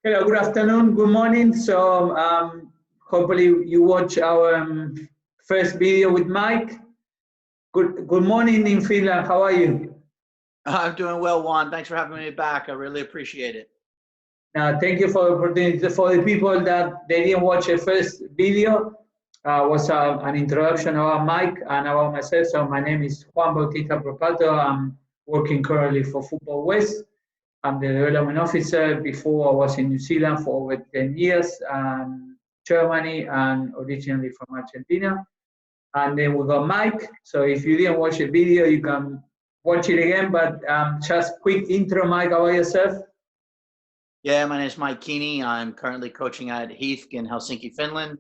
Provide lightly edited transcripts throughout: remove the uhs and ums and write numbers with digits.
Hello, good afternoon, good morning. So hopefully you watch our first video with Mike. Good morning in Finland. How are you? I'm doing well, Juan. Thanks for having me back. I really appreciate it. Thank you for the opportunity. For the people that they didn't watch the first video, was an introduction about Mike and about myself. So my name is Juan Bautista Propato. I'm working currently for Football West. I'm the development officer. Before I was in New Zealand for over 10 years, Germany, and originally from Argentina. And then we got Mike. So if you didn't watch the video, you can watch it again. But just quick intro, Mike, about yourself. Yeah, my name is Mike Keeney. I'm currently coaching at Heath in Helsinki, Finland.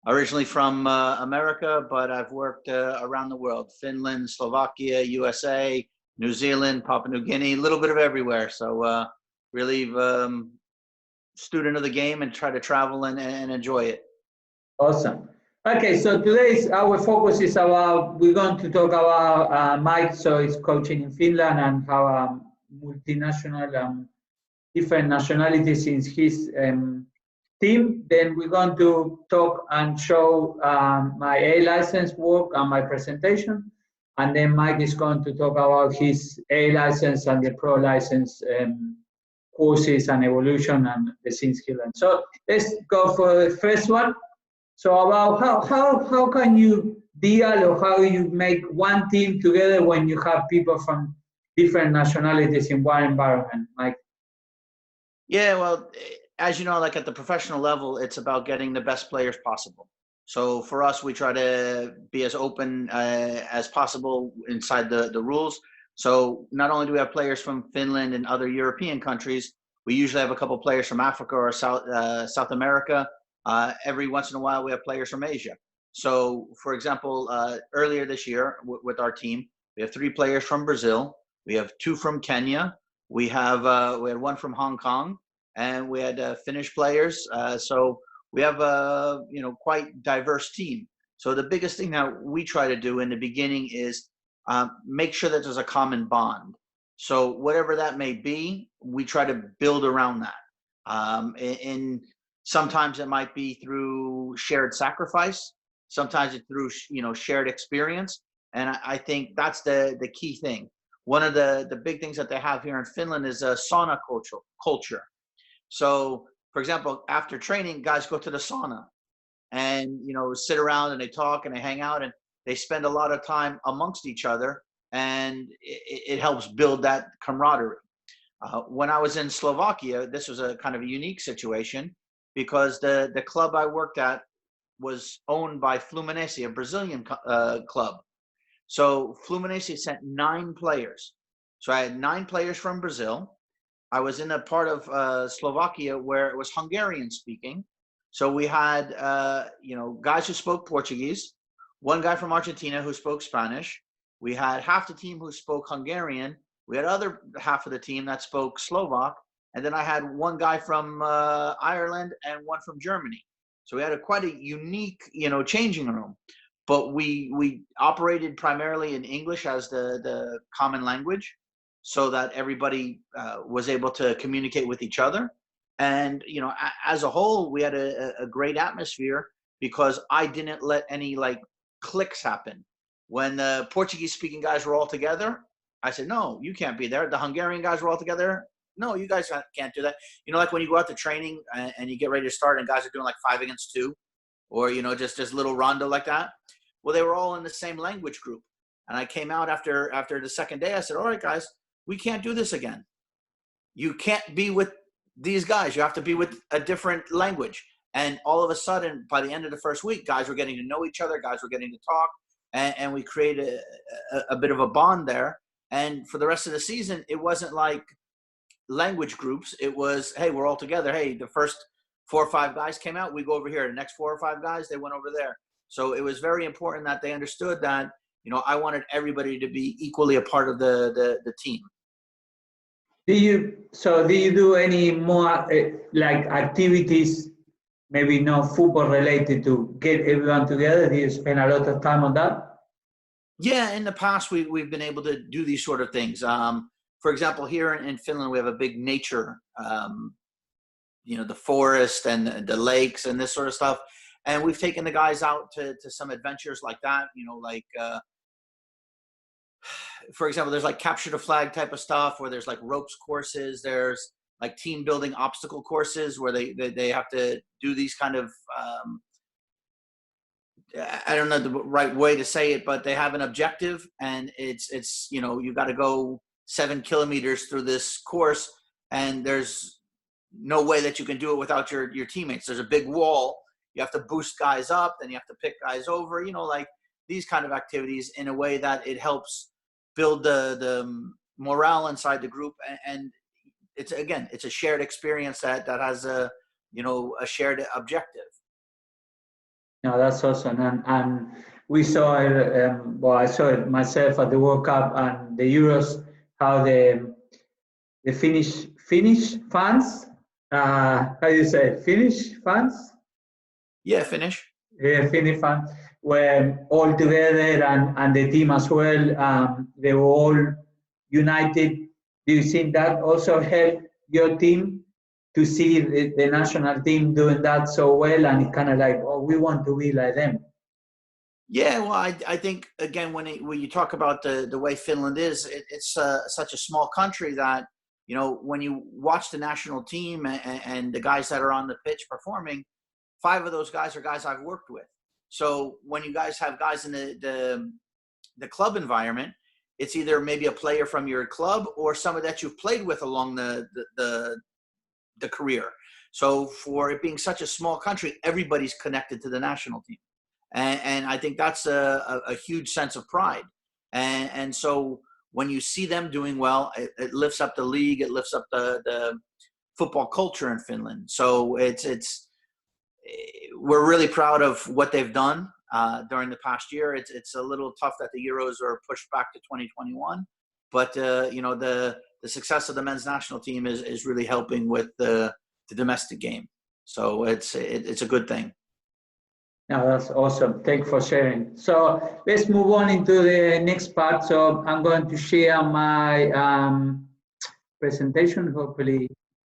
Originally from America, but I've worked around the world: Finland, Slovakia, USA, New Zealand, Papua New Guinea, a little bit of everywhere. So really student of the game and try to travel and enjoy it. Awesome. Okay, so today's our focus is about, we're going to talk about Mike, so he's coaching in Finland and how multinational, different nationalities in his team. Then we're going to talk and show my A license work and my presentation. And then Mike is going to talk about his A license and the pro license courses and evolution and the things he learned. So let's go for the first one. So about how can you deal or how you make one team together when you have people from different nationalities in one environment, Mike? Yeah, well, as you know, like at the professional level, it's about getting the best players possible. So for us, we try to be as open as possible inside the rules. So not only do we have players from Finland and other European countries, we usually have a couple of players from Africa or South America. Every once in a while, we have players from Asia. So, for example, earlier this year with our team, we have 3 players from Brazil. We have 2 from Kenya. We had 1 from Hong Kong, and we had Finnish players. So we have a quite diverse team. So the biggest thing that we try to do in the beginning is make sure that there's a common bond. So whatever that may be, we try to build around that. And sometimes it might be through shared sacrifice. Sometimes it's through shared experience. And I think that's the key thing. One of the big things that they have here in Finland is a sauna culture. So, for example, after training, guys go to the sauna and sit around and they talk and they hang out and they spend a lot of time amongst each other, and it helps build that camaraderie. When I was in Slovakia, this was a kind of a unique situation because the club I worked at was owned by Fluminense, a Brazilian club. So Fluminense sent 9 players. So I had 9 players from Brazil. I was in a part of Slovakia where it was Hungarian speaking. So we had, guys who spoke Portuguese, 1 guy from Argentina who spoke Spanish. We had half the team who spoke Hungarian. We had other half of the team that spoke Slovak. And then I had 1 guy from Ireland and 1 from Germany. So we had quite a unique, changing room. But we operated primarily in English as the common language, so that everybody was able to communicate with each other. And, as a whole, we had a great atmosphere because I didn't let any cliques happen. When the Portuguese speaking guys were all together, I said, no, you can't be there. The Hungarian guys were all together. No, you guys can't do that. Like when you go out to training and you get ready to start and guys are doing 5 against 2 or, just little rondo like that. Well, they were all in the same language group. And I came out after the second day. I said, all right, guys, we can't do this again. You can't be with these guys. You have to be with a different language. And all of a sudden, by the end of the first week, guys were getting to know each other. Guys were getting to talk. And we created a bit of a bond there. And for the rest of the season, it wasn't like language groups. It was, hey, we're all together. Hey, the first 4 or 5 guys came out. We go over here. The next 4 or 5 guys, they went over there. So it was very important that they understood that, I wanted everybody to be equally a part of the team. Do you do any more activities, maybe not football related, to get everyone together? Do you spend a lot of time on that? Yeah, in the past we've been able to do these sort of things. For example, here in Finland we have a big nature the forest and the lakes and this sort of stuff. And we've taken the guys out to some adventures like that, for example, there's like capture the flag type of stuff where there's like ropes courses. There's like team building obstacle courses where they have to do these kind of, I don't know the right way to say it, but they have an objective, and it's you've got to go 7 kilometers through this course, and there's no way that you can do it without your teammates. There's a big wall. You have to boost guys up, then you have to pick guys over, like these kind of activities in a way that it helps build the morale inside the group. And it's a shared experience that has a shared objective. No, that's awesome. And we saw it, I saw it myself at the World Cup and the Euros, how the Finnish fans, how do you say, Finnish fans? Yeah, Finnish. Yeah, Finnish fans were all together, and the team as well. They were all united. Do you think that also helped your team to see the national team doing that so well, and it's kind of like, oh, we want to be like them? Yeah, well, I think, again, when you talk about the way Finland is, it's such a small country that, when you watch the national team and the guys that are on the pitch performing, 5 of those guys are guys I've worked with. So when you guys have guys in the club environment, it's either maybe a player from your club or someone that you've played with along the career. So for it being such a small country, everybody's connected to the national team. And I think that's a huge sense of pride. And so when you see them doing well, it lifts up the league, it lifts up the football culture in Finland. So we're really proud of what they've done during the past year. It's a little tough that the Euros are pushed back to 2021, but the success of the men's national team is really helping with the domestic game. So it's a good thing. No, that's awesome. Thanks for sharing. So let's move on into the next part. So I'm going to share my presentation. Hopefully,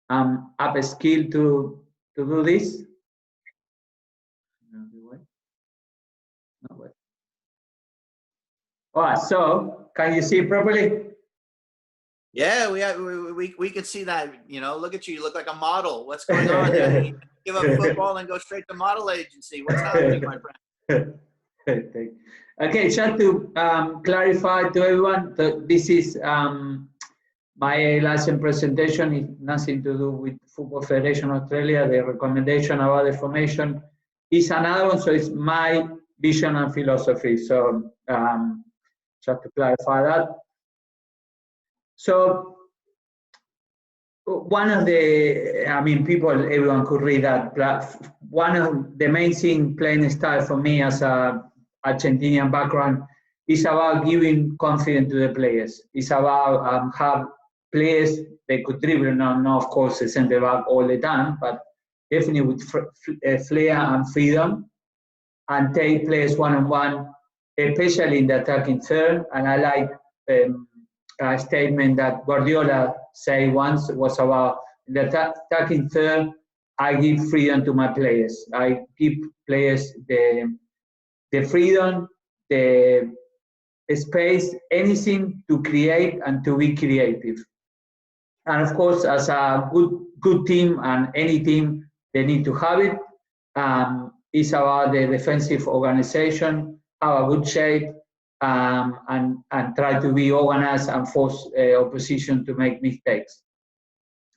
up a skill to do this. All right. So can you see properly? Yeah, we can see that. Look at you. You look like a model. What's going on there? You give up football and go straight to model agency. What's happening, my friend? Okay, just to clarify to everyone that this is my license presentation. It's nothing to do with Football Federation Australia. The recommendation about the formation is another one, so it's my vision and philosophy. So just to clarify that. So one of the, everyone could read that. One of the main thing playing style for me as a Argentinian background is about giving confidence to the players. It's about have players they could dribble, not of course the center back all the time, but definitely with flair and freedom, and take players one-on-one, especially in the attacking third. And I like a statement that Guardiola said once was about the attacking third, I give freedom to my players. I give players the freedom, the space, anything to create and to be creative. And of course, as a good team, and any team, they need to have it. It's about the defensive organization, have a good shape, and try to be organized and force opposition to make mistakes.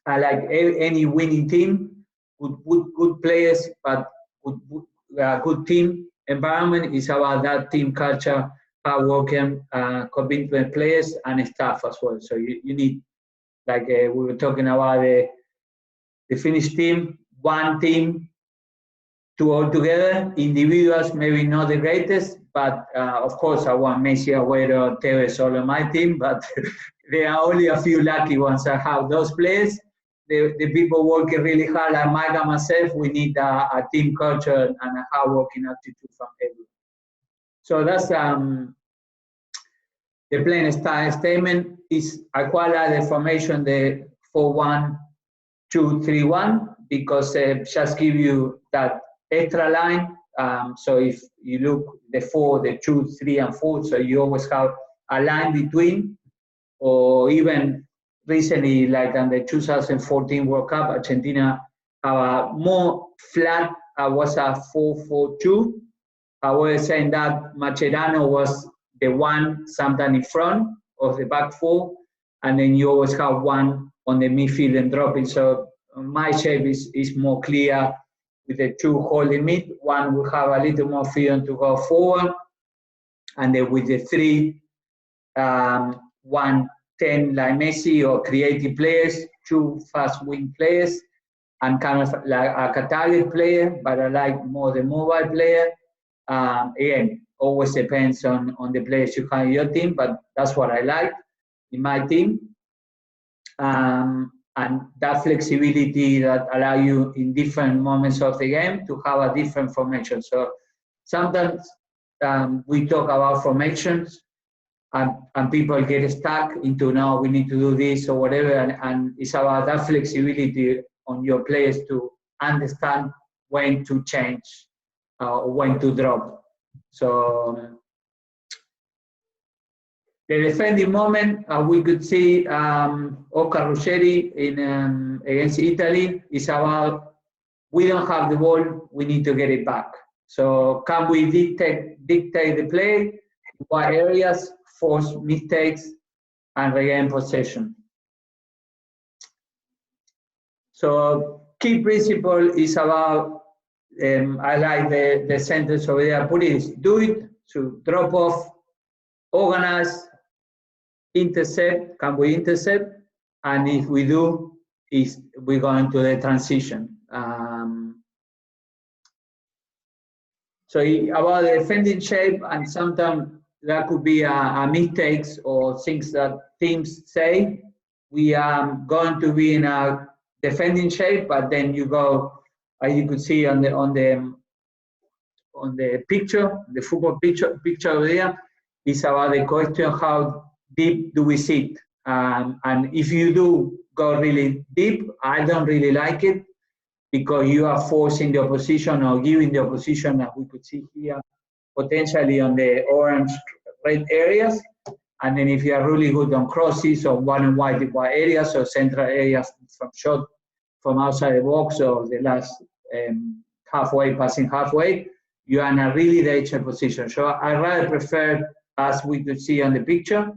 I like any winning team, good players, but good team environment is about that team culture, hard working, commitment players and staff as well. So you need, like we were talking about the Finnish team, one team to all together. Individuals maybe not the greatest, but of course I want Messi, Agüero, Tevez all on my team, but there are only a few lucky ones that have those players. The people working really hard, like Mike and myself, we need a team culture and a hard working attitude from everyone. So that's the playing style statement is I quite like the formation, the 4-1, 2-3-1 because just give you that extra line. So if you look the 4, the 2, 3, and 4, so you always have a line between, or even recently, like in the 2014 World Cup, Argentina have a more flat, was a 4-4-2. I was saying that Mascherano was the one sometimes in front of the back 4, and then you always have one on the midfield and dropping. So my shape is more clear with the 2 holding mid. One will have a little more freedom to go forward, and then with the 3, 1-10 like Messi or creative players, 2 fast wing players, and kind of like a target player, but I like more the mobile player. Again, always depends on the players you have in your team, but that's what I like in my team. And that flexibility that allow you in different moments of the game to have a different formation. So sometimes we talk about formations and people get stuck into, no, we need to do this or whatever, and it's about that flexibility on your players to understand when to change or when to drop. So the defending moment, we could see Oscar Ruggeri against Italy is about, we don't have the ball, we need to get it back. So can we dictate the play, what areas, force mistakes, and regain possession. So key principle is about, I like the sentence over there, put it is, do it, to drop off, organize, intercept, can we intercept? And if we do, we go into the transition. So about the defending shape, and sometimes that could be a mistakes or things that teams say. We are going to be in a defending shape, but then you go, as you could see on the picture, the football picture over there, is about the question how deep do we sit, and if you do go really deep, I don't really like it, because you are forcing the opposition or giving the opposition, that we could see here, potentially on the orange, red areas. And then if you are really good on crosses or wide areas or central areas from shot from outside the box or the last halfway, passing halfway, you are in a really dangerous position. So I rather prefer, as we could see on the picture,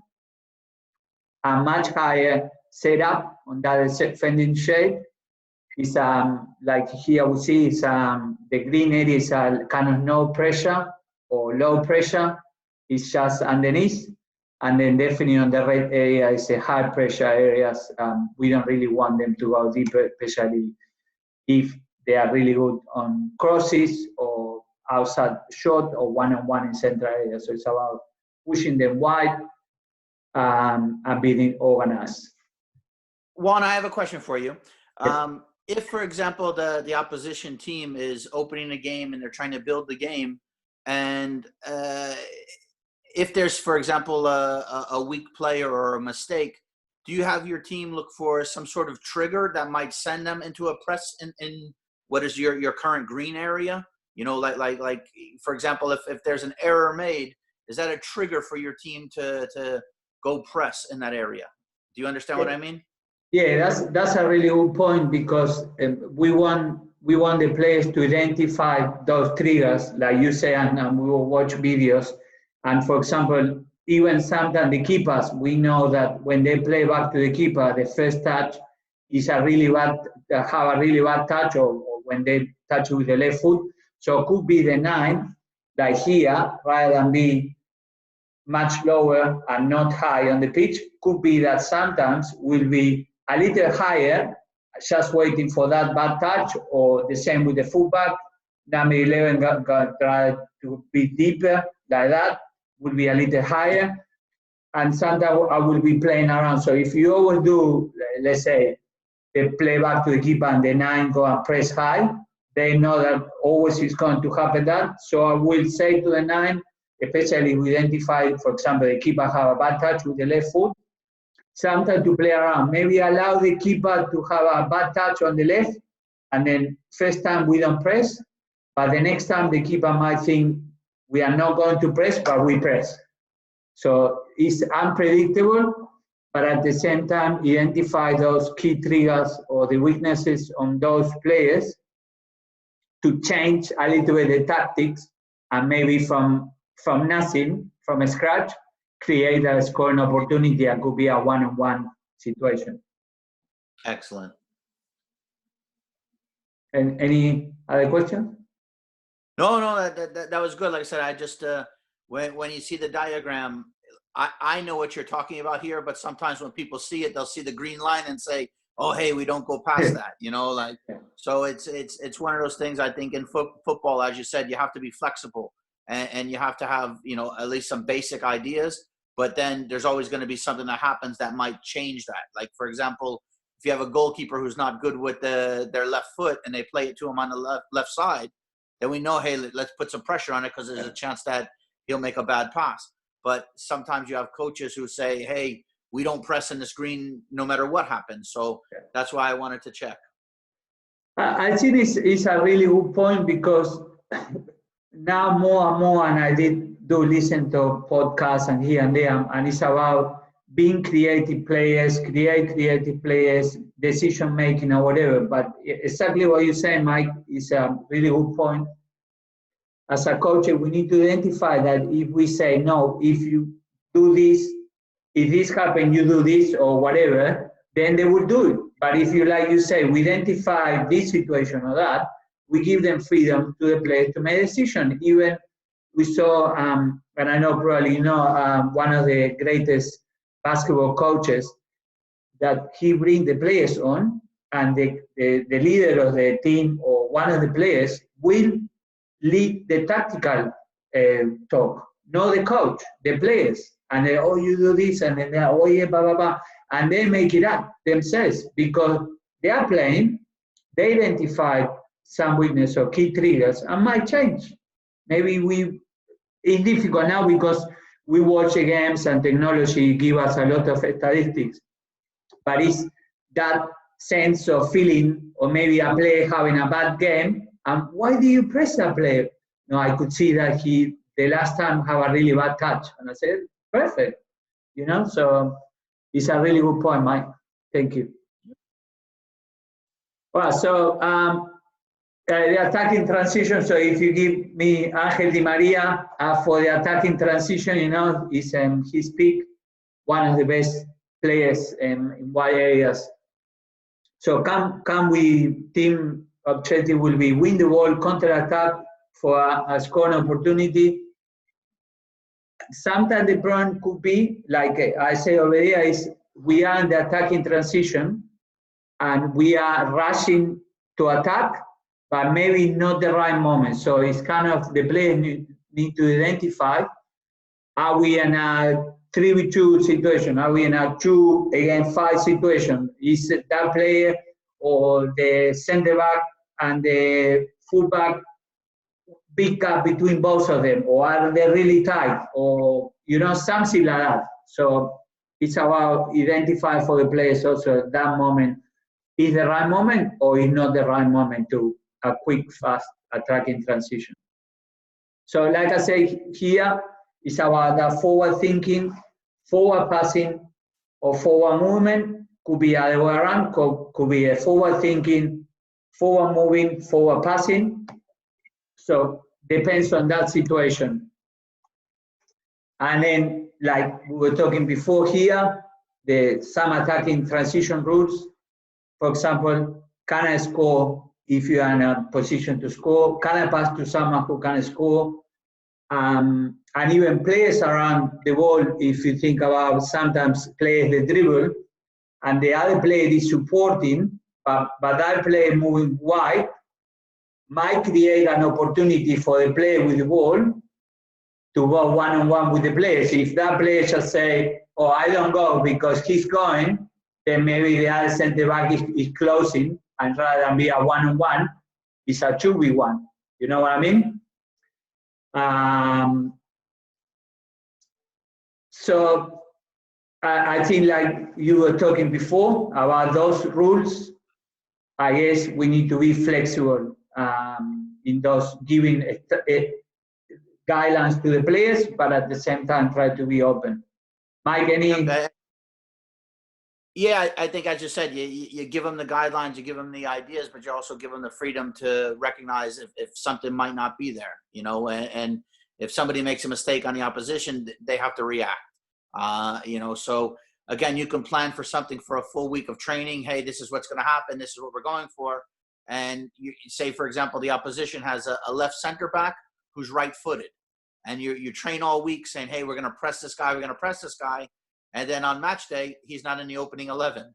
a much higher setup on that defending shape. Is like here we see is the green area is kind of no pressure or low pressure. It's just underneath, and then definitely on the red area is a high pressure areas. We don't really want them to go deeper, especially if they are really good on crosses or outside shot or one-on-one in central area. So it's about pushing them wide and being organized. Juan, I have a question for you. If, for example, the opposition team is opening a game and they're trying to build the game, and if there's, for example, a weak player or a mistake, do you have your team look for some sort of trigger that might send them into a press in what is your current green area? You know, like for example, if there's an error made, is that a trigger for your team to go press in that area? Do you understand what I mean? Yeah, that's a really good point, because we want the players to identify those triggers, like you say, and we will watch videos. And for example, even sometimes the keepers, we know that when they play back to the keeper, the first touch is have a really bad touch, or when they touch with the left foot. So it could be the 9, like here, rather than be much lower and not high on the pitch. Could be that sometimes will be a little higher, just waiting for that bad touch, or the same with the fullback. Number 11 got try to be deeper, like that, will be a little higher. And sometimes I will be playing around. So if you always do, let's say, they play back to the keeper and the 9 go and press high, they know that always is going to happen that. So I will say to the 9, especially if we identify, for example, the keeper have a bad touch with the left foot, sometimes to play around. Maybe allow the keeper to have a bad touch on the left, and then first time we don't press, but the next time the keeper might think we are not going to press, but we press. So it's unpredictable, but at the same time, identify those key triggers or the weaknesses on those players to change a little bit the tactics, and maybe from nothing, from scratch, create a scoring opportunity and could be a one-on-one situation. Excellent. And any other questions? No, that was good. Like I said, I just when you see the diagram, I know what you're talking about here, but sometimes when people see it, they'll see the green line and say, "Oh, hey, we don't go past that," you know, like. So it's one of those things. I think in football, as you said, you have to be flexible and you have to have, you know, at least some basic ideas. But then there's always going to be something that happens that might change that. Like, for example, if you have a goalkeeper who's not good with their left foot and they play it to him on the left side, then we know, hey, let's put some pressure on it because there's a chance that he'll make a bad pass. But sometimes you have coaches who say, hey, we don't press in the screen no matter what happens. So that's why I wanted to check. I think it's a really good point, because now more and more, and I do listen to podcasts and here and there, and it's about being creative players, decision making or whatever. But exactly what you say, Mike, is a really good point. As a coach, we need to identify that if we say, no, if you do this, if this happens, you do this or whatever, then they will do it. But if you, like you say, we identify this situation or that, we give them freedom to the players to make a decision. Even we saw, and I know probably you know, one of the greatest basketball coaches, that he brings the players on, and the leader of the team or one of the players will lead the tactical talk, not the coach, the players. And they, oh, you do this, and then they, oh, yeah, blah, blah, blah. And they make it up themselves because they are playing, they identify some weakness or key triggers and might change. Maybe it's difficult now because we watch the games and technology give us a lot of statistics, but it's that sense of feeling, or maybe a player having a bad game, and why do you press that player? No, I could see that he, the last time, have a really bad touch. And I said, perfect, you know, so it's a really good point, Mike. Thank you. Well, so the attacking transition, so if you give me Angel Di Maria for the attacking transition, you know, is his peak, one of the best players in wide areas. So can we, team objective will be win the ball, counter-attack for a scoring opportunity. Sometimes the problem could be, like I say already, is we are in the attacking transition and we are rushing to attack, but maybe not the right moment. So it's kind of the players need to identify, are we in a 3v2 situation? Are we in a 2 against 5 situation? Is that player or the center back and the fullback big gap between both of them, or are they really tight, or you know, something like that? So it's about identifying for the players also that moment is the right moment or is not the right moment to a quick, fast attacking transition. So like I say here, it's about the forward thinking, forward passing, or forward movement. Could be other way around, could be a forward thinking, forward moving, forward passing. So depends on that situation. And then, like we were talking before here, some attacking transition rules. For example, can I score if you are in a position to score? Can I pass to someone who can score? And even players around the ball, if you think about sometimes players the dribble, and the other player is supporting, but that player moving wide might create an opportunity for the player with the ball to go one-on-one with the players. If that player just say, oh, I don't go because he's going, then maybe the other center back is closing, and rather than be a one-on-one, it's a 2v1. You know what I mean? So I think like you were talking before about those rules, I guess we need to be flexible in those giving guidelines to the players, but at the same time try to be open. Mike, any? Okay. Yeah, I think as you said, you give them the guidelines, you give them the ideas, but you also give them the freedom to recognize if something might not be there, you know, and if somebody makes a mistake on the opposition, they have to react. You know, so again, you can plan for something for a full week of training. Hey, this is what's going to happen. This is what we're going for. And you say, for example, the opposition has a left center back who's right-footed. And you train all week saying, hey, we're going to press this guy. We're going to press this guy. And then on match day, he's not in the opening 11.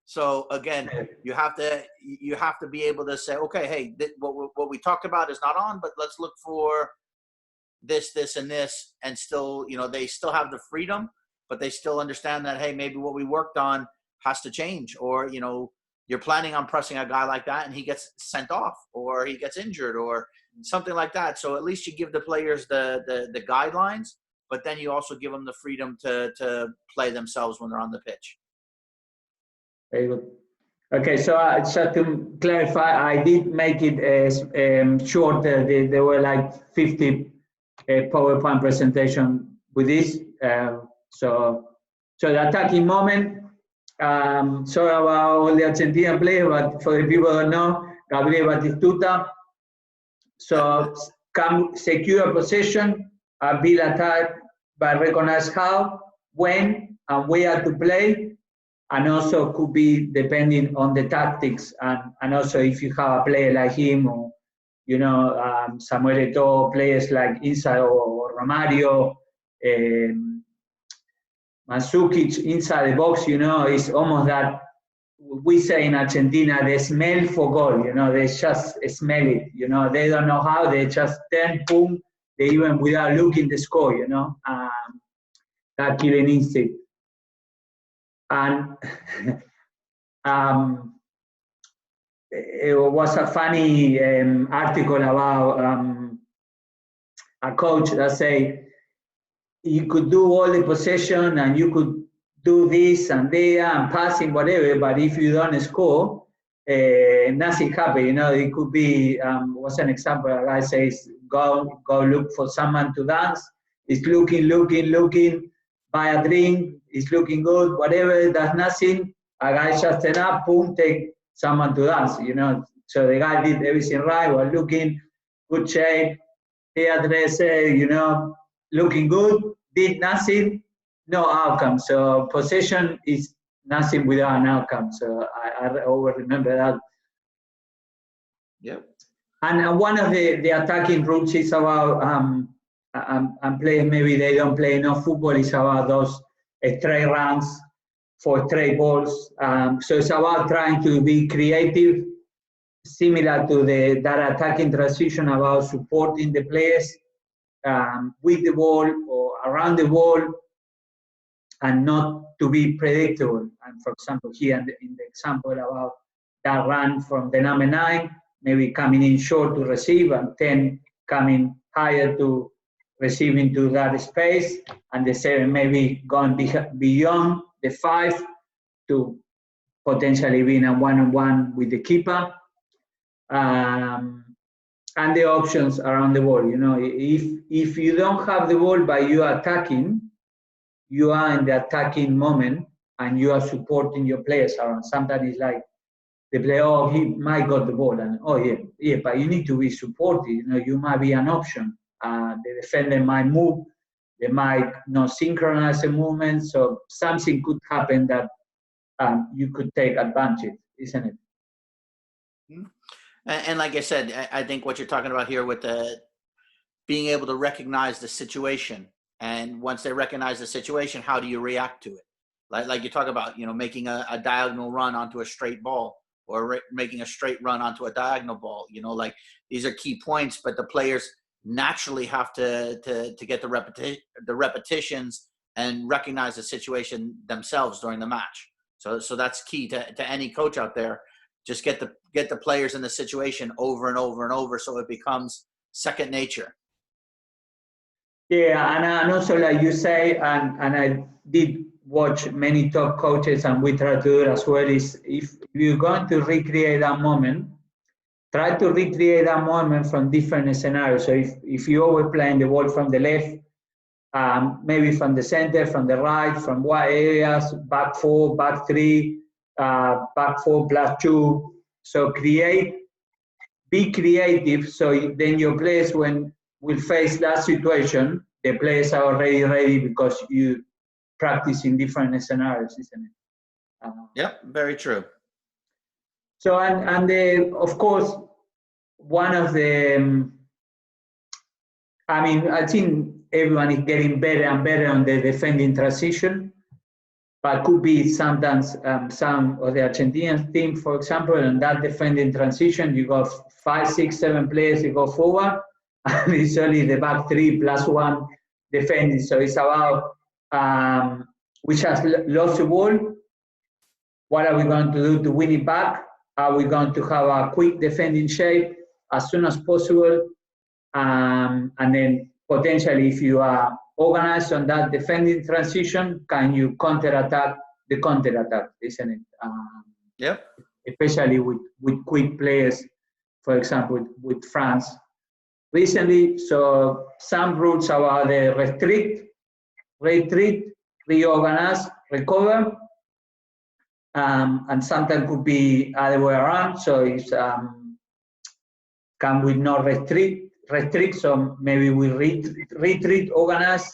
So again, you have to be able to say, okay, hey, what we talked about is not on, but let's look for this, and this, and still, you know, they still have the freedom, but they still understand that, hey, maybe what we worked on has to change, or, you know, you're planning on pressing a guy like that and he gets sent off or he gets injured or something like that. So at least you give the players the guidelines, but then you also give them the freedom to play themselves when they're on the pitch. Very good. Okay, so just to clarify, I did make it shorter. There were like 50 PowerPoint presentation with this. So the attacking moment. Sorry about all the Argentinian players, but for the people who don't know, Gabriel Batistuta. So come secure possession, build attack, but recognize how, when, and where to play, and also could be depending on the tactics, and also if you have a player like him, or you know, Samuel Eto'o, players like Inside or Romario, Mandzukic inside the box, you know, it's almost that we say in Argentina, they smell for goal, you know, they just smell it, you know, they don't know how, they just turn, boom, they even without looking the score, you know, that killing instinct. And it was a funny article about a coach that say, you could do all the possession and you could do this and there and passing, whatever, but if you don't score, nothing happens. You know, it could be, what's an example? A guy says, go look for someone to dance. It's looking, buy a drink, it's looking good, whatever, does nothing. A guy just turn up, boom, take someone to dance, you know. So the guy did everything right, was looking, good shape, hairdresser, you know, looking good, did nothing, no outcome. So possession is nothing without an outcome. So I always remember that. Yep. And one of the attacking rules is about and playing, maybe they don't play enough football, is about those straight runs for straight balls. So it's about trying to be creative, similar to that attacking transition, about supporting the players with the ball or around the ball, and not to be predictable. And for example, here in the example about that run from the number 9, maybe coming in short to receive, and 10 coming higher to receive into that space, and the 7 maybe going beyond the 5 to potentially being a one-on-one with the keeper. And the options around the ball, you know, if you don't have the ball but you are attacking, you are in the attacking moment and you are supporting your players around. Sometimes it's like the player, oh, he might got the ball, and oh yeah, but you need to be supported. You know, you might be an option. The defender might move, they might not synchronize the movement, so something could happen that you could take advantage, isn't it? Mm-hmm. And like I said, I think what you're talking about here with the being able to recognize the situation, and once they recognize the situation, how do you react to it? Like you talk about, you know, making a diagonal run onto a straight ball, or making a straight run onto a diagonal ball. You know, like these are key points, but the players naturally have to get the repetitions and recognize the situation themselves during the match. So that's key to any coach out there. Just get the players in the situation over and over and over, so it becomes second nature. Yeah, and also like you say, and I did watch many top coaches, and we try to do it as well, is if you're going to recreate that moment, try to recreate that moment from different scenarios. So if you're always playing the ball from the left, maybe from the center, from the right, from wide areas, back 4, back 3, back 4 plus 2. So be creative. So then your players, when will face that situation, the players are already ready because you practice in different scenarios, isn't it? Yep, very true. So, of course, one of the, I think everyone is getting better and better on the defending transition, but could be sometimes some of the Argentinian team, for example, in that defending transition, you got 5, 6, 7 players, you go forward, and it's only the back 3 plus 1 defending. So it's about which has lost the ball. What are we going to do to win it back? Are we going to have a quick defending shape as soon as possible? And then potentially, if you are organized on that defending transition, can you counterattack the counterattack, isn't it? Yep. Especially with quick players, for example, with France recently. So some rules about the restrict, retreat, reorganize, recover, and sometimes could be other way around. So it's can we not restrict? So maybe we retreat, organize,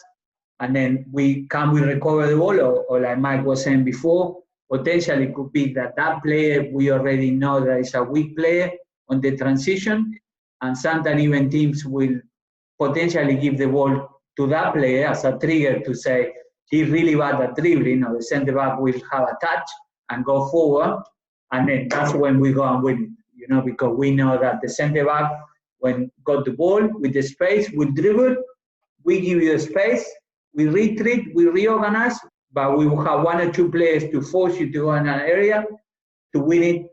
and then can we recover the ball, or like Mike was saying before, potentially could be that player we already know that is a weak player on the transition, and sometimes even teams will potentially give the ball to that player as a trigger to say he's really bad at dribbling, or the center back will have a touch and go forward, and then that's when we go and win it, because we know that the center back, when got the ball with the space, we dribble, we give you the space, we retreat, we reorganize, but we will have 1 or 2 players to force you to go in an area to win it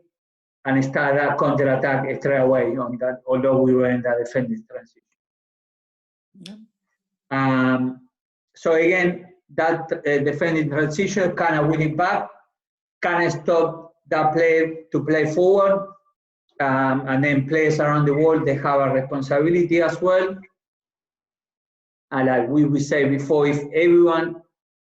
and start that counter-attack straight away on that, although we were in that defending transition. Yeah. So again, that defending transition kind of win it back, kind of stop that player to play forward, and then players around the world, they have a responsibility as well. And like we say before, if everyone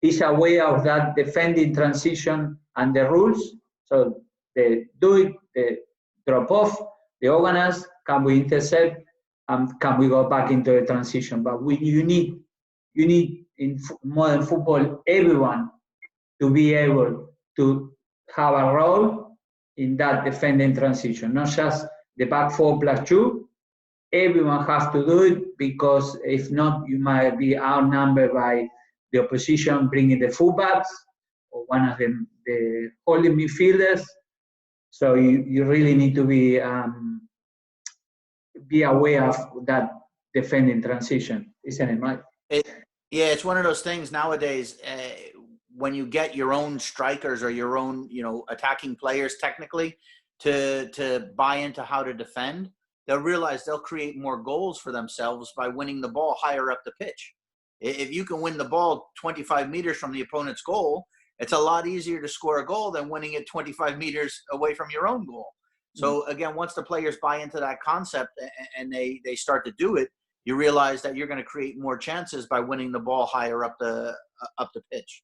is aware of that defending transition and the rules, so they do it, they drop off, they organize, can we intercept, can we go back into the transition? But you need in modern football, everyone to be able to have a role in that defending transition, not just the back 4 plus 2. Everyone has to do it, because if not, you might be outnumbered by the opposition bringing the fullbacks or one of them, the holding midfielders. So you really need to be aware of that defending transition, isn't it, Mike? Yeah, it's one of those things nowadays. When you get your own strikers or your own, attacking players technically to buy into how to defend, they'll realize they'll create more goals for themselves by winning the ball higher up the pitch. If you can win the ball 25 meters from the opponent's goal, it's a lot easier to score a goal than winning it 25 meters away from your own goal. So again, once the players buy into that concept and they start to do it, you realize that you're going to create more chances by winning the ball higher up the pitch.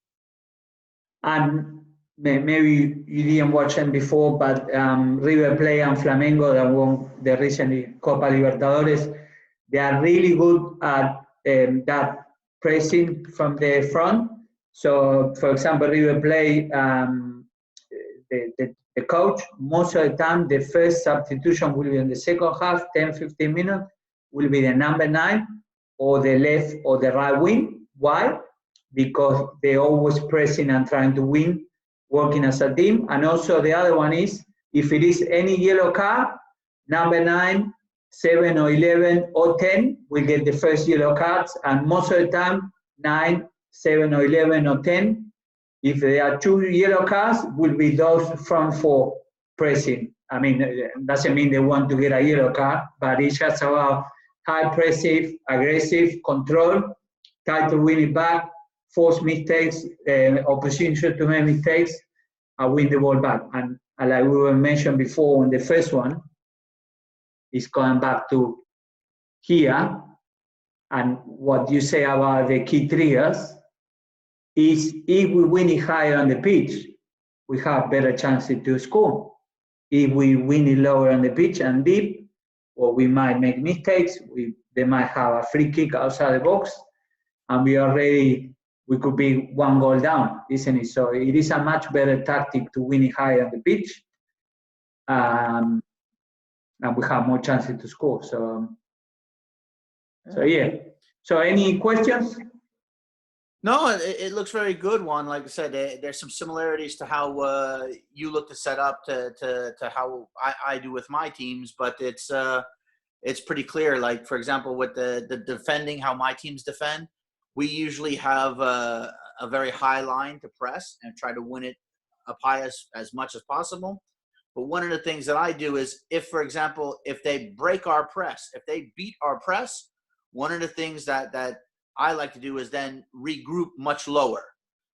And maybe you didn't watch them before, but River Plate and Flamengo that won the recently Copa Libertadores, they are really good at that pressing from the front. So, for example, River Plate, the coach, most of the time, the first substitution will be in the second half, 10, 15 minutes, will be the number 9 or the left or the right wing. Why? Because they're always pressing and trying to win, working as a team. And also the other one is, if it is any yellow card, number 9, 7 or 11 or 10 will get the first yellow cards. And most of the time, 9, 7 or 11 or 10, if there are 2 yellow cards, will be those front 4 pressing. I mean, it doesn't mean they want to get a yellow card, but it's just about high pressive, aggressive, control, try to win it back, force mistakes, opposition to make mistakes, and win the ball back. And like we were mentioned before on the first one, is going back to here. And what you say about the key triggers is if we win it higher on the pitch, we have better chances to score. If we win it lower on the pitch and deep, or we might make mistakes, they might have a free kick outside the box, and we could be 1 goal down, isn't it? So it is a much better tactic to win it higher on the pitch, and we have more chances to score. So yeah. So any questions? No, it looks very good, Juan. Like I said, there's some similarities to how you look to set up to how I do with my teams, but it's pretty clear. Like, for example, with the defending, how my teams defend, we usually have a very high line to press and try to win it up high as much as possible. But one of the things that I do is, for example, if they break our press, if they beat our press, one of the things that I like to do is then regroup much lower.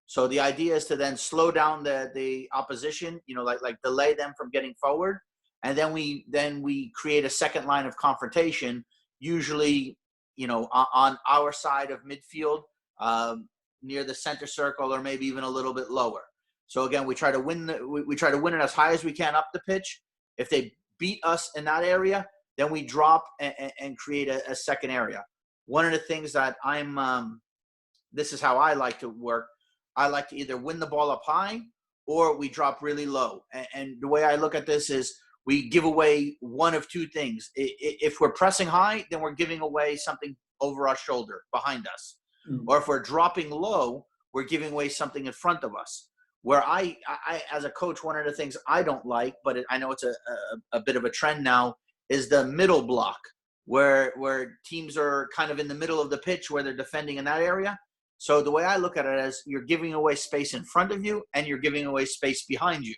So the idea is to then slow down the opposition, like delay them from getting forward. And then we create a second line of confrontation, usually, on our side of midfield, near the center circle, or maybe even a little bit lower. So again, we try to win it as high as we can up the pitch. If they beat us in that area, then we drop and create a second area. One of the things that this is how I like to work. I like to either win the ball up high or we drop really low. And the way I look at this is we give away one of two things. If we're pressing high, then we're giving away something over our shoulder behind us. Mm-hmm. Or if we're dropping low, we're giving away something in front of us. Where I as a coach, one of the things I don't like, but I know it's a bit of a trend now, is the middle block, where teams are kind of in the middle of the pitch where they're defending in that area. So the way I look at it is you're giving away space in front of you and you're giving away space behind you.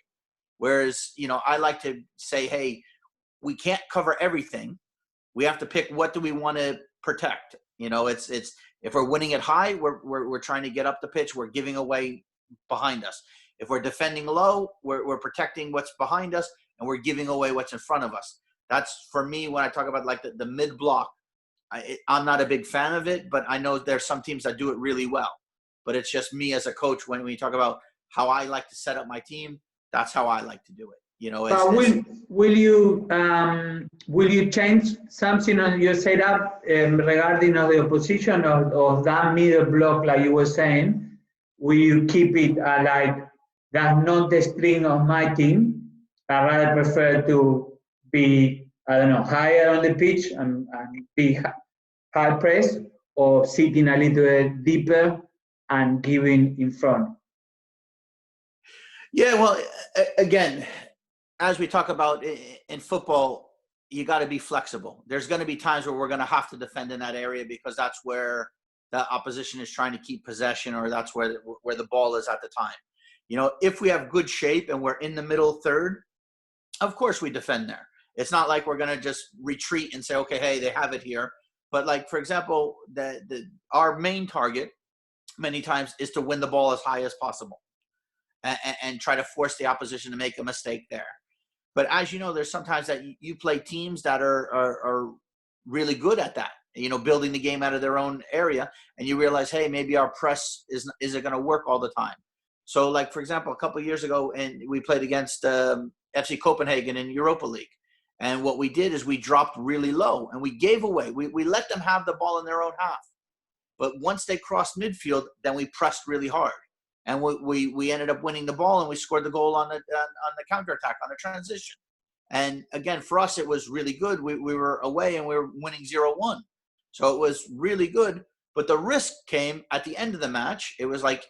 Whereas, I like to say, hey, we can't cover everything. We have to pick, what do we want to protect? It's if we're winning it high, we're trying to get up the pitch, we're giving away behind us. If we're defending low, we're protecting what's behind us and we're giving away what's in front of us. That's, for me, when I talk about like the mid block, I'm not a big fan of it, but I know there's some teams that do it really well. But it's just me as a coach, when we talk about how I like to set up my team, that's how I like to do it. Will you change something on your setup regarding the opposition of that middle block, like you were saying? Will you keep it like that's not the string of my team? I rather prefer to be, higher on the pitch and be high press, or sitting a little bit deeper and giving in front? Yeah, well, again, as we talk about in football, you got to be flexible. There's going to be times where we're going to have to defend in that area because that's where the opposition is trying to keep possession, or that's where the ball is at the time. If we have good shape and we're in the middle third, of course we defend there. It's not like we're going to just retreat and say, okay, hey, they have it here. But like, for example, our main target many times is to win the ball as high as possible and try to force the opposition to make a mistake there. But as you know, there's sometimes that you play teams that are really good at that, building the game out of their own area, and you realize, hey, maybe our press isn't going to work all the time. So like, for example, a couple of years ago, and we played against FC Copenhagen in Europa League. And what we did is we dropped really low and we gave away. We let them have the ball in their own half. But once they crossed midfield, then we pressed really hard. And we ended up winning the ball, and we scored the goal on the counterattack, on the transition. And again, for us, it was really good. We were away and we were winning 0-1. So it was really good. But the risk came at the end of the match. It was like,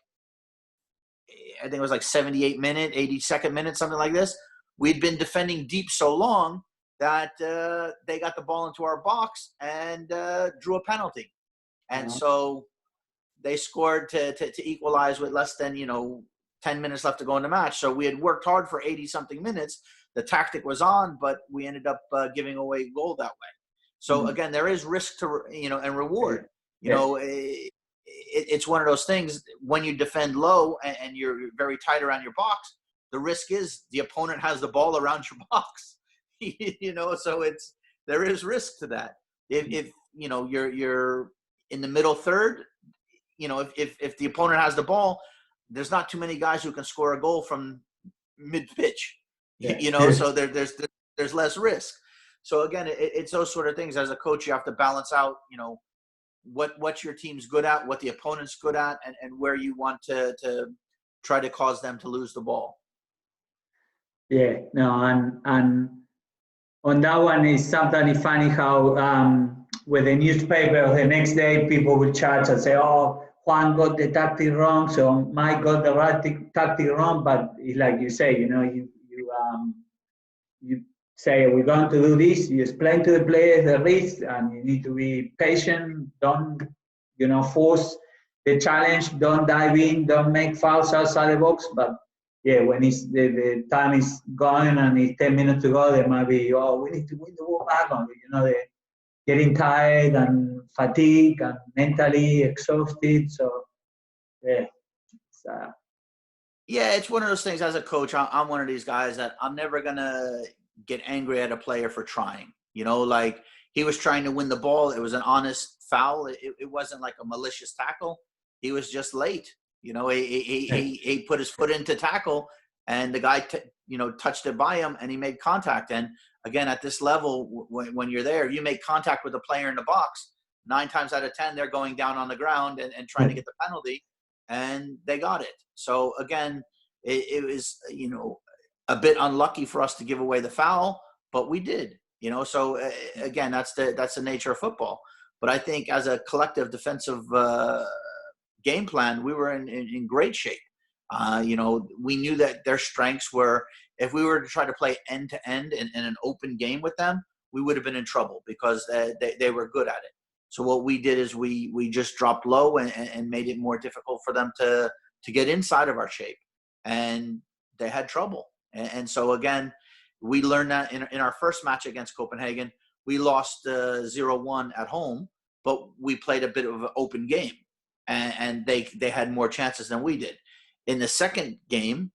I think it was like 78 minute, 82nd minute, something like this. We'd been defending deep so long that they got the ball into our box and drew a penalty. And so they scored to equalize with less than, 10 minutes left to go in the match. So we had worked hard for 80-something minutes. The tactic was on, but we ended up giving away a goal that way. So again, there is risk to, and reward. it's one of those things when you defend low and you're very tight around your box, the risk is the opponent has the ball around your box, so there is risk to that. If you're in the middle third, if the opponent has the ball, there's not too many guys who can score a goal from mid pitch, so there's less risk. So again, it's those sort of things. As a coach, you have to balance out, what your team's good at, what the opponent's good at, and where you want to try to cause them to lose the ball. Yeah, no, and on that one is sometimes funny how with the newspaper the next day people will charge and say, oh, Juan got the tactic wrong, so Mike got the right tactic wrong. But it's like you say, you say we're going to do this. You explain to the players the risk, and you need to be patient. Don't force the challenge. Don't dive in. Don't make fouls outside the box. But yeah, when it's the time is gone and it's 10 minutes to go, there might be we need to win the ball back on. They're getting tired and fatigued and mentally exhausted. So yeah, it's one of those things. As a coach, I'm one of these guys that I'm never gonna get angry at a player for trying. Like he was trying to win the ball. It was an honest foul. It wasn't like a malicious tackle. He was just late. He put his foot into tackle, and the guy touched it by him, and he made contact. And again, at this level, when you're there, you make contact with a player in the box, 9 times out of 10, they're going down on the ground and trying to get the penalty, and they got it. So again, it was, a bit unlucky for us to give away the foul, but we did, so again, that's the nature of football. But I think as a collective defensive game plan, we were in great shape. We knew that their strengths were, if we were to try to play end to end in an open game with them, we would have been in trouble because they were good at it. So what we did is we just dropped low and made it more difficult for them to get inside of our shape, and they had trouble. And so again, we learned that in our first match against Copenhagen, we lost 0-1 at home, but we played a bit of an open game, and they had more chances than we did. In the second game,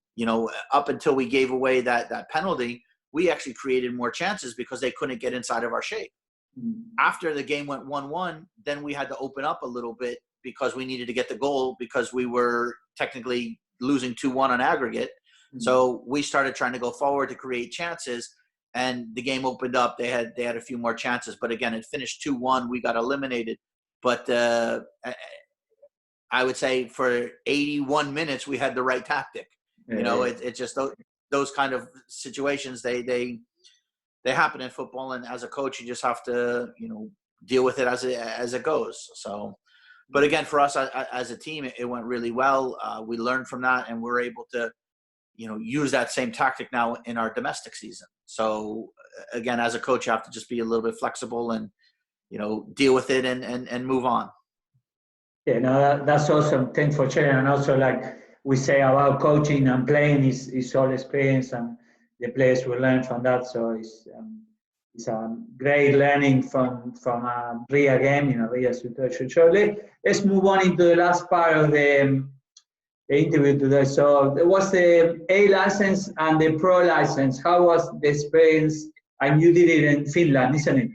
up until we gave away that penalty, we actually created more chances because they couldn't get inside of our shape. After the game went 1-1, then we had to open up a little bit because we needed to get the goal because we were technically losing 2-1 on aggregate. So we started trying to go forward to create chances, and the game opened up. They had a few more chances, but again, it finished 2-1. We got eliminated. But I would say for 81 minutes, we had the right tactic. It's just those kind of situations, they happen in football, and as a coach, you just have to deal with it as it goes. So, but again, for us as a team, it went really well. We learned from that, and we're able to use that same tactic now in our domestic season. So again, as a coach, you have to just be a little bit flexible and deal with it and move on. Yeah, no, that's awesome. Thanks for sharing. And also, like we say about coaching and playing is all experience, and the players will learn from that. So it's a great learning from a real game, real situation. Shortly, let's move on into the last part of the interview today. So there was the A license and the Pro license. How was the experience? And you did it in Finland, isn't it?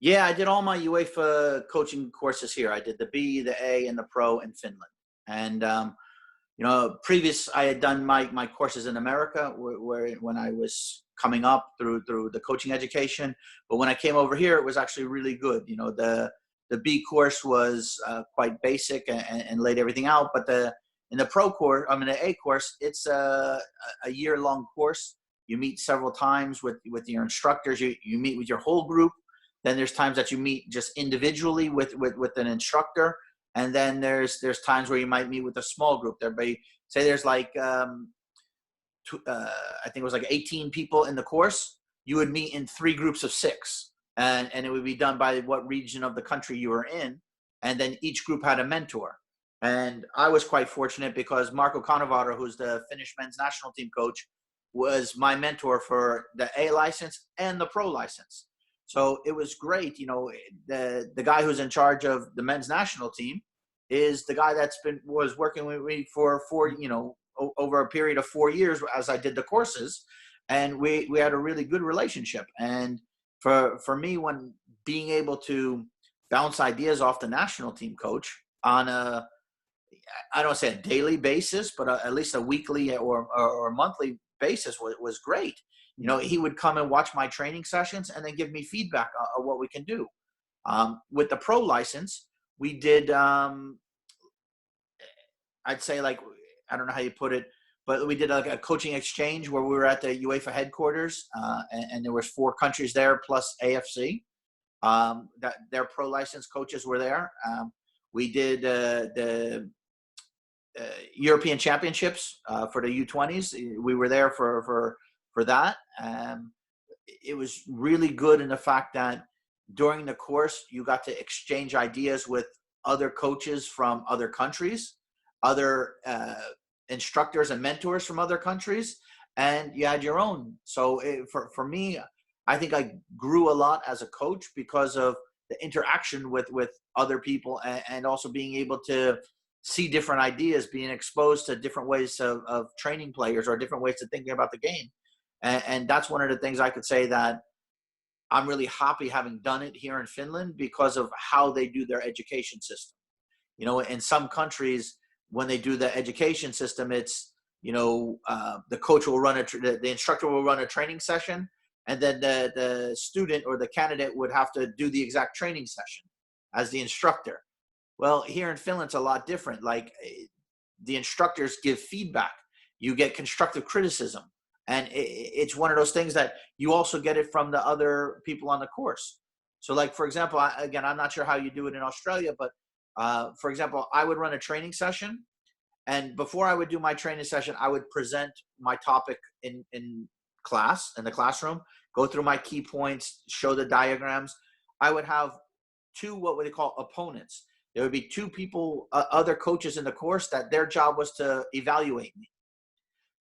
Yeah, I did all my UEFA coaching courses here. I did the B, the A, and the Pro in Finland. And previous I had done my courses in America, where when I was coming up through the coaching education. But when I came over here, it was actually really good. The B course was quite basic and laid everything out. But in the Pro course, the A course, it's a year-long course. You meet several times with your instructors. You meet with your whole group. Then there's times that you meet just individually with an instructor. And then there's times where you might meet with a small group. There's like, I think it was like 18 people in the course. You would meet in 3 groups of 6. And it would be done by what region of the country you were in. And then each group had a mentor. And I was quite fortunate because Marco Cannavaro, who's the Finnish men's national team coach, was my mentor for the A license and the Pro license. So it was great. The guy who's in charge of the men's national team is the guy was working with me for over a period of 4 years as I did the courses, and we had a really good relationship. And for me, when being able to bounce ideas off the national team coach on a, I don't say a daily basis, but at least a weekly or monthly basis was great. You know, he would come and watch my training sessions and then give me feedback on what we can do. With the pro license, we did, I'd say, like, I don't know how you put it, but we did like a coaching exchange where we were at the UEFA headquarters, and there was 4 countries there plus AFC. That their pro license coaches were there. We did the European Championships for the U20s. We were there for that. It was really good in the fact that during the course, you got to exchange ideas with other coaches from other countries, other instructors and mentors from other countries, and you had your own. So for me, I think I grew a lot as a coach because of the interaction with other people, and also being able to see different ideas, being exposed to different ways of training players or different ways of thinking about the game. And that's one of the things I could say that I'm really happy having done it here in Finland because of how they do their education system. You know, in some countries, when they do the education system, it's, the coach will run the instructor will run a training session, and then the student or the candidate would have to do the exact training session as the instructor. Well, here in Finland, it's a lot different. Like, the instructors give feedback. You get constructive criticism. And it's one of those things that you also get it from the other people on the course. So, like, for example, again, I'm not sure how you do it in Australia, but for example, I would run a training session. And before I would do my training session, I would present my topic in class, in the classroom, go through my key points, show the diagrams. I would have 2, what would they call, opponents. There would be 2 people, other coaches in the course, that their job was to evaluate me.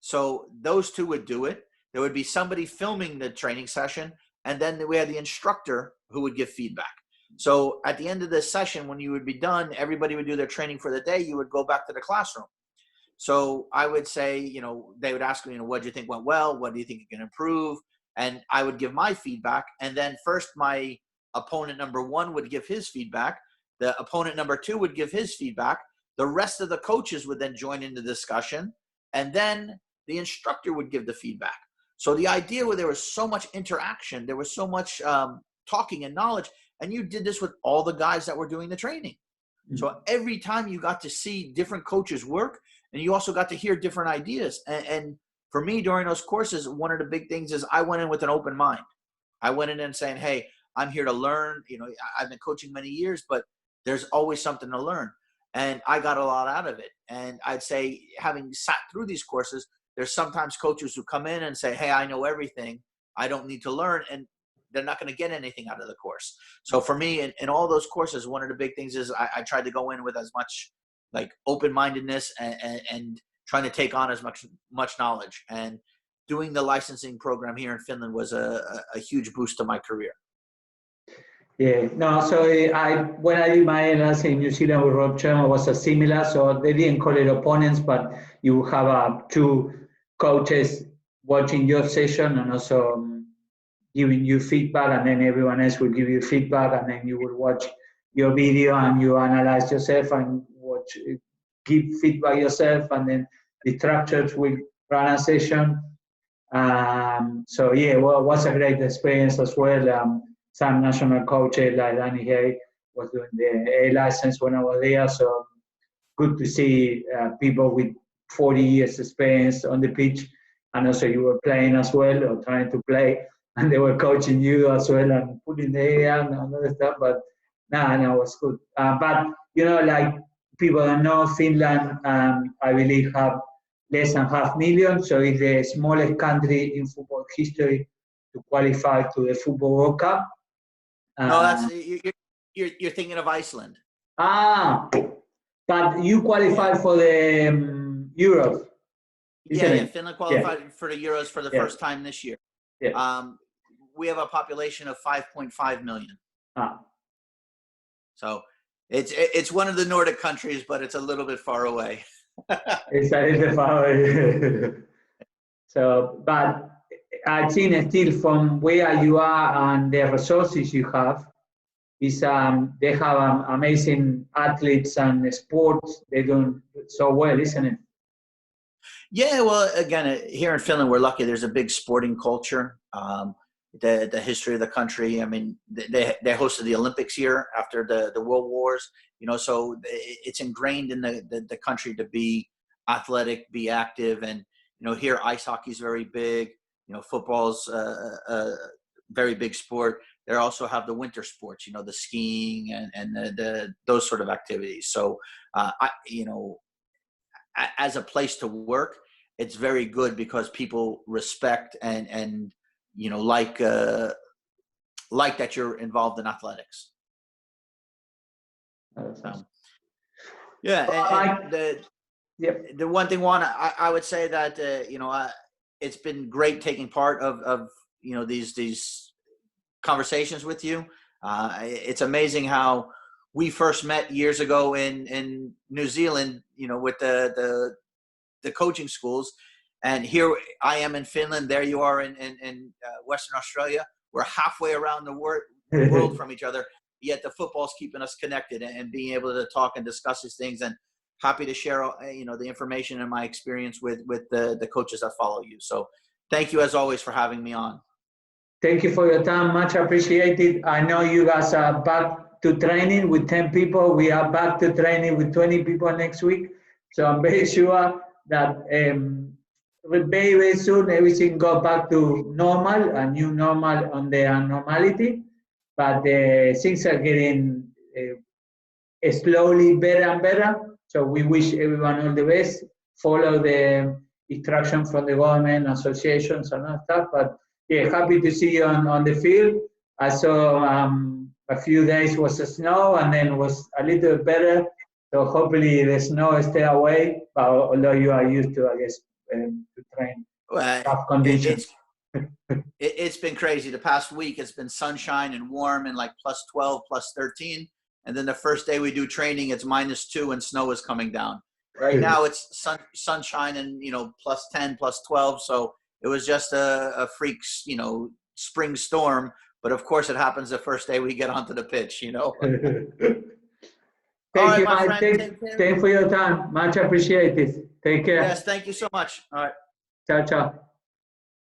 So those 2 would do it. There would be somebody filming the training session, and then we had the instructor who would give feedback. So at the end of this session, when you would be done, everybody would do their training for the day. You would go back to the classroom. So I would say, they would ask me, what do you think went well? What do you think you can improve? And I would give my feedback. And then first my opponent number 1 would give his feedback. The opponent number 2 would give his feedback. The rest of the coaches would then join in the discussion. And then the instructor would give the feedback. So the idea where there was so much interaction, there was so much talking and knowledge, and you did this with all the guys that were doing the training. Mm-hmm. So every time you got to see different coaches work, and you also got to hear different ideas. And for me, during those courses, one of the big things is I went in with an open mind. I went in and saying, hey, I'm here to learn. I've been coaching many years, but there's always something to learn. And I got a lot out of it. And I'd say, having sat through these courses, there's sometimes coaches who come in and say, hey, I know everything. I don't need to learn. And they're not going to get anything out of the course. So for me, in all those courses, one of the big things is I tried to go in with as much like open-mindedness and trying to take on as much knowledge. And doing the licensing program here in Finland was a huge boost to my career. Yeah, no, so when I did my LLC in New Zealand with Rob Sherman, was a similar, so they didn't call it opponents, but you have 2 coaches watching your session and also giving you feedback, and then everyone else will give you feedback, and then you will watch your video and you analyze yourself and give feedback yourself, and then the instructors will run a session. So yeah, well, it was a great experience as well. Some national coaches like Danny Hay was doing the A license when I was there, so good to see people with 40 years experience on the pitch, and also you were playing as well or trying to play, and they were coaching you as well and putting the air and other stuff. But no, it was good. But like people don't know, Finland, I believe, have less than 500,000, so it's the smallest country in football history to qualify to the Football World Cup. No, that's you're thinking of Iceland. But you qualified for the Euros. Yeah, Finland qualified for the Euros for the first time this year. Yeah. We have a population of 5.5 million. Ah. So It's one of the Nordic countries, but it's a little bit far away. It's a little far away. So, but I think still from where you are and the resources you have, is they have amazing athletes and sports. They do so well, isn't it? Yeah, well, again, here in Finland, we're lucky. There's a big sporting culture. The history of the country. I mean, they hosted the Olympics here after the World Wars. You know, so it's ingrained in the country to be athletic, be active, and you know, here ice hockey is very big. You know, football's a very big sport. They also have the winter sports. You know, the skiing and the those sort of activities. So, you know, as a place to work, it's very good because people respect and you know, like that you're involved in athletics. Yeah, and the one thing, Juan, I would say that you know, it's been great taking part of you know, these conversations with you. It's amazing how we first met years ago in New Zealand, you know, with the coaching schools. And here I am in Finland. There you are in Western Australia. We're halfway around the world from each other. Yet the football's keeping us connected and being able to talk and discuss these things. And happy to share, you know, the information and my experience with the coaches that follow you. So thank you as always for having me on. Thank you for your time. Much appreciated. I know you guys are back to training with 10 people. We are back to training with 20 people next week. So I'm very sure that very, very soon everything go back to normal, a new normal on the normality. But things are getting slowly better and better. So we wish everyone all the best. Follow the instruction from the government, associations, and all stuff. But yeah, happy to see you on the field. I saw a few days was snow, and then was a little better. So hopefully the snow stay away. But although you are used to, I guess, to train tough conditions. It's been crazy. The past week, it's been sunshine and warm and like plus 12, plus 13. And then the first day we do training, it's -2 and snow is coming down. Right now it's sunshine and, you know, plus 10, plus 12. So it was just a freak, you know, spring storm. But of course it happens the first day we get onto the pitch, you know. Thank you, Mike. Thank you for your time. Much appreciated. Take care. Yes, thank you so much. All right. Ciao, ciao.